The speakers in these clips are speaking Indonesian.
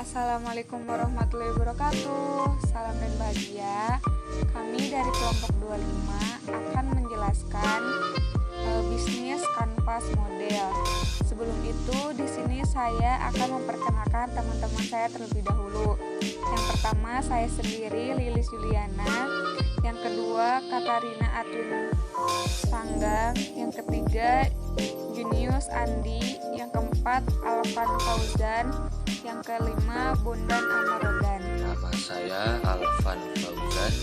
Assalamualaikum warahmatullahi wabarakatuh. Salam dan bahagia. Kami dari kelompok 25 akan menjelaskan bisnis kanvas model. Sebelum itu, di sini saya akan memperkenalkan teman-teman saya terlebih dahulu. Yang pertama, saya sendiri, Lilis Juliana. Yang kedua, Katarina Atwin Tanggang. Yang ketiga, Junius Andi. Yang keempat, Alvan Fauzan. Yang kelima, Bondan Amarodan. Nama saya Alvan Fauzan.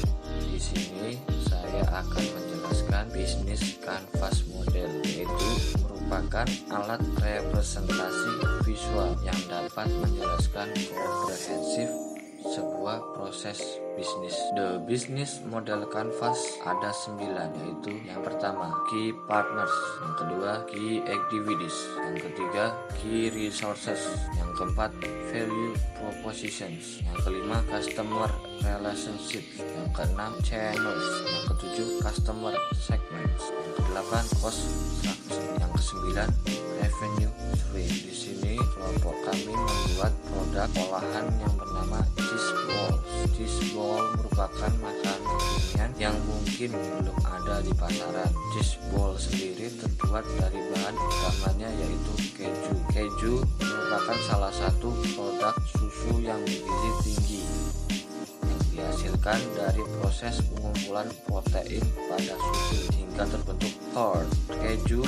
Di sini saya akan menjelaskan bisnis kanvas model, yaitu merupakan alat representasi visual yang dapat menjelaskan komprehensif sebuah proses bisnis. The business model canvas ada 9, yaitu yang pertama key partners, yang kedua key activities, yang ketiga key resources, yang keempat value propositions, yang kelima customer relationships, yang keenam channels, yang ketujuh customer segments, yang kedelapan cost structure, yang kesembilan revenue stream. Di sini kelompok kami membuat produk olahan yang bernama cheese balls. Cheese ball merupakan makanan kekinian yang mungkin belum ada di pasaran. Cheese ball sendiri terbuat dari bahan utamanya yaitu keju. Keju merupakan salah satu produk susu yang bergizi tinggi yang dihasilkan dari proses pengumpulan protein pada susu hingga terbentuk curd. Keju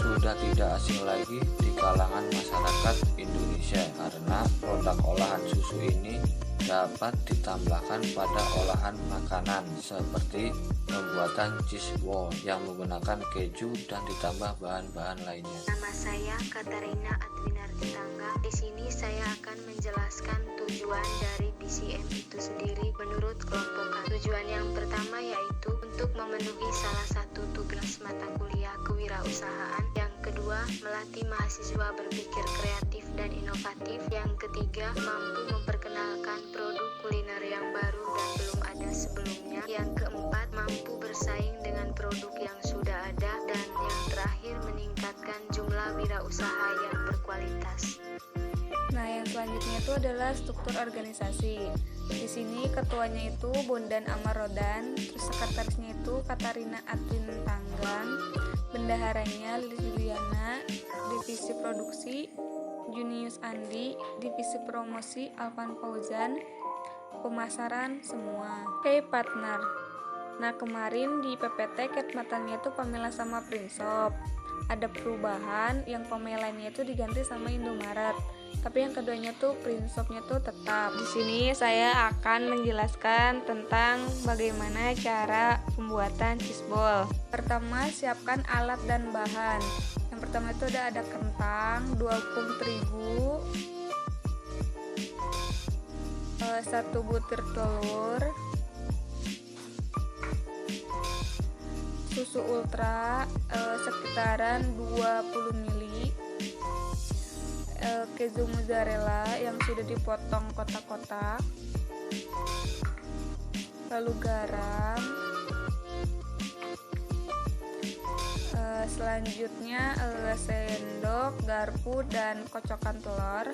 sudah tidak asing lagi di kalangan masyarakat Indonesia karena produk olahan susu ini dapat ditambahkan pada olahan makanan seperti pembuatan cheese ball yang menggunakan keju dan ditambah bahan-bahan lainnya. Nama saya Katarina Atwinarti Tanggang. Di sini saya akan menjelaskan tujuan dari BCM itu sendiri menurut kelompok. Tujuan yang pertama yaitu untuk memenuhi salah satu tugas mata kuliah kewirausahaan. Yang kedua, melatih mahasiswa berpikir kreatif dan inovatif. Yang ketiga, mampu memperkenalkan produk kuliner yang baru dan belum ada sebelumnya. Yang keempat, mampu bersaing dengan produk yang sudah ada. Dan yang terakhir, meningkatkan jumlah wirausaha yang berkualitas. Nah, yang selanjutnya itu adalah struktur organisasi. Di sini ketuanya itu Bondan Amarodan, terus sekretarisnya itu Katarina Atwin Tanggang, bendaharanya Lilis Juliana, divisi produksi Junius Andi, divisi promosi Alvan Fauzan, pemasaran semua. Key partner. Nah, kemarin di PPT catmatannya itu Pamela sama Prinsop. Ada perubahan, yang Pamelanya itu diganti sama Indomaret. Tapi yang keduanya tuh Prinsopnya tuh tetap. Di sini saya akan menjelaskan tentang bagaimana cara pembuatan cheese ball. Pertama, siapkan alat dan bahan. Yang pertama itu ada kentang, 2 tepung terigu, 1 butir telur, susu ultra sekitaran 20 ml, keju mozzarella yang sudah dipotong kotak-kotak, lalu garam, selanjutnya sendok, garpu, dan kocokan telur.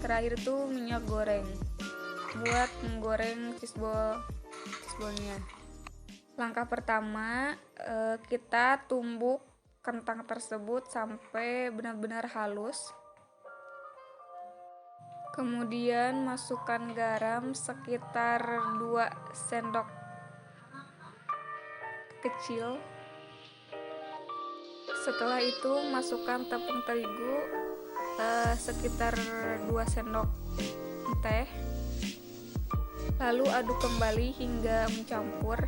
Terakhir tuh minyak goreng buat menggoreng cheese ballnya. Langkah pertama, kita tumbuk kentang tersebut sampai benar-benar halus. Kemudian masukkan garam sekitar 2 sendok kecil. Setelah itu masukkan tepung terigu sekitar 2 sendok teh. Lalu aduk kembali hingga mencampur.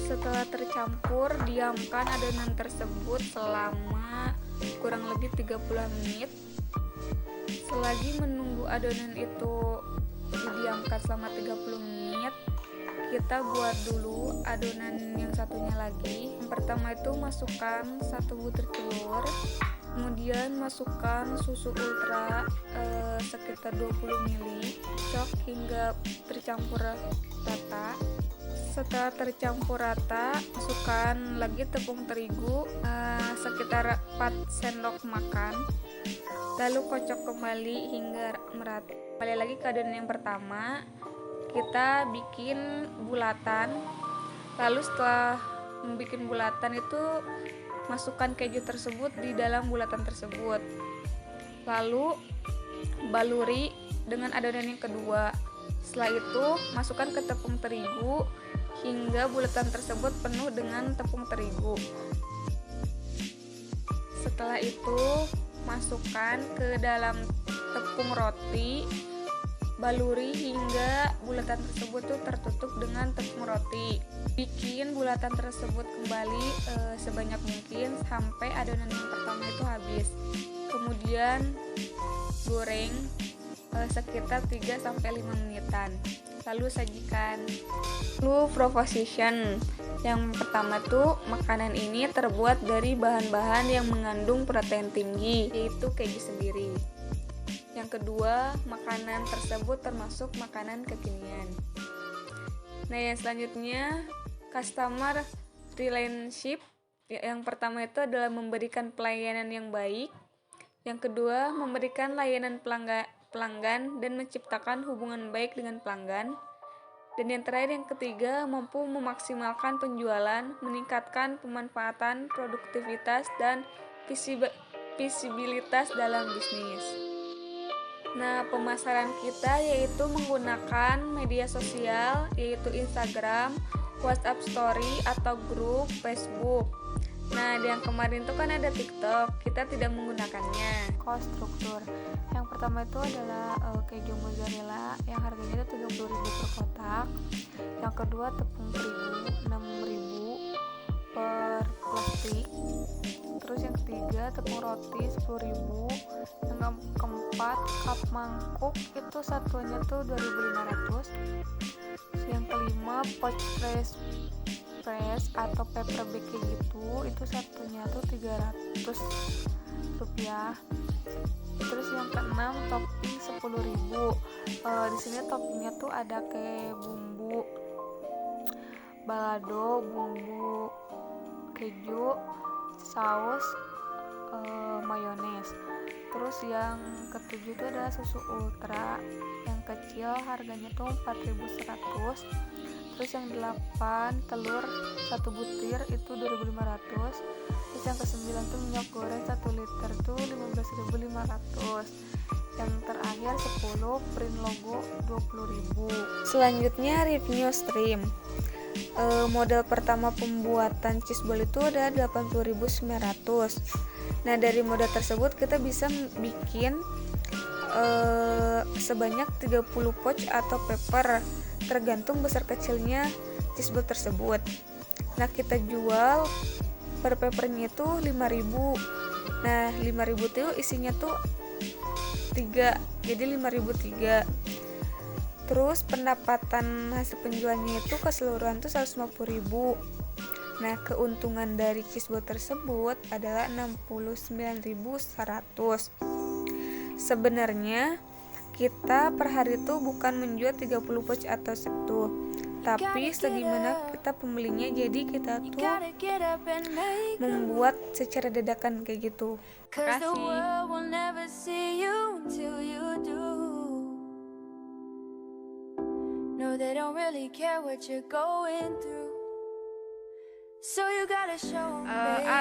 Setelah tercampur, diamkan adonan tersebut selama kurang lebih 30 menit. Selagi menunggu adonan itu didiamkan selama 30 menit, kita buat dulu adonan yang satunya lagi. Yang pertama itu masukkan 1 butir telur, kemudian masukkan susu ultra sekitar 20 ml, cok hingga tercampur rata. Setelah tercampur rata, masukkan lagi tepung terigu sekitar 4 sendok makan. Lalu kocok kembali hingga merata. Kembali lagi ke adonan yang pertama, kita bikin bulatan. Lalu setelah membuat bulatan itu, masukkan keju tersebut di dalam bulatan tersebut. Lalu baluri dengan adonan yang kedua. Setelah itu, masukkan ke tepung terigu hingga bulatan tersebut penuh dengan tepung terigu. Setelah itu, masukkan ke dalam tepung roti, baluri hingga bulatan tersebut tuh tertutup dengan tepung roti. Bikin bulatan tersebut kembali sebanyak mungkin sampai adonan yang pertama itu habis. Kemudian goreng sekitar 3-5 menitan. Lalu sajikan. Lalu proposition. Yang pertama tuh, makanan ini terbuat dari bahan-bahan yang mengandung protein tinggi, yaitu keju sendiri. Yang kedua, makanan tersebut termasuk makanan kekinian. Nah, yang selanjutnya, customer relationship. Yang pertama itu adalah memberikan pelayanan yang baik. Yang kedua, memberikan layanan pelanggan dan menciptakan hubungan baik dengan pelanggan. Dan yang terakhir, yang ketiga, mampu memaksimalkan penjualan, meningkatkan pemanfaatan, produktivitas, dan visibilitas dalam bisnis. Nah, pemasaran kita yaitu menggunakan media sosial, yaitu Instagram, WhatsApp Story, atau grup Facebook. Nah, yang kemarin itu kan ada TikTok, kita tidak menggunakannya. Cost struktur. Yang pertama itu adalah keju mozzarella yang harganya itu 30.000 per kotak. Yang kedua tepung terigu 6.000 per plastik. Terus yang ketiga tepung roti 10.000. Yang keempat cup mangkuk itu satuannya tuh 2.500. Yang kelima pouch press atau paper bag gitu, itu satunya tuh 300 rupiah. Terus yang keenam topping 10.000. Di sini toppingnya tuh ada kayak bumbu balado, bumbu keju, saus, mayones. Terus yang ketujuh itu adalah susu ultra yang kecil, harganya tuh 4.100. Terus yang 8 telur 1 butir itu 2.500. Terus yang ke-9 tuh minyak goreng 1 liter tuh 15.500. Yang terakhir 10 print logo 20.000. Selanjutnya revenue stream. Modal pertama pembuatan cheese ball itu ada 80.900. Nah, dari modal tersebut kita bisa bikin sebanyak 30 pouch atau paper, tergantung besar kecilnya cheese ball tersebut. Nah, kita jual per papernya itu 5.000. Nah, 5.000 itu isinya tuh 3, jadi 5.003. Terus pendapatan hasil penjualannya itu keseluruhan tuh 150.000. Nah, keuntungan dari cheese ball tersebut adalah 69.100. Sebenarnya kita per hari itu bukan menjual 30 pouch atau 1, tapi segimana kita pembelinya, jadi kita tuh membuat secara dadakan kayak gitu. Terima kasih.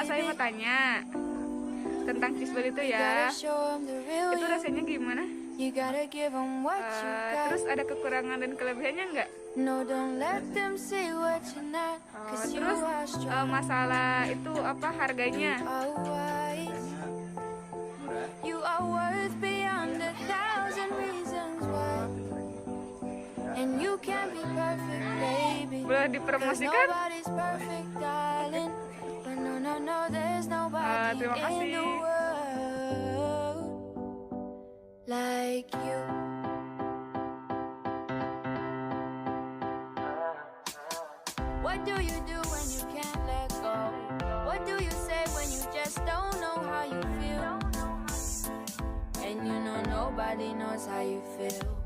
Saya mau tanya tentang cheese ball itu ya. Itu rasanya gimana? Terus ada kekurangan dan kelebihannya enggak? Terus masalah itu apa harganya? Boleh dipromosikan? Terima kasih. Like you. What do you do when you can't let go? What do you say when you just don't know how you feel? And you know nobody knows how you feel.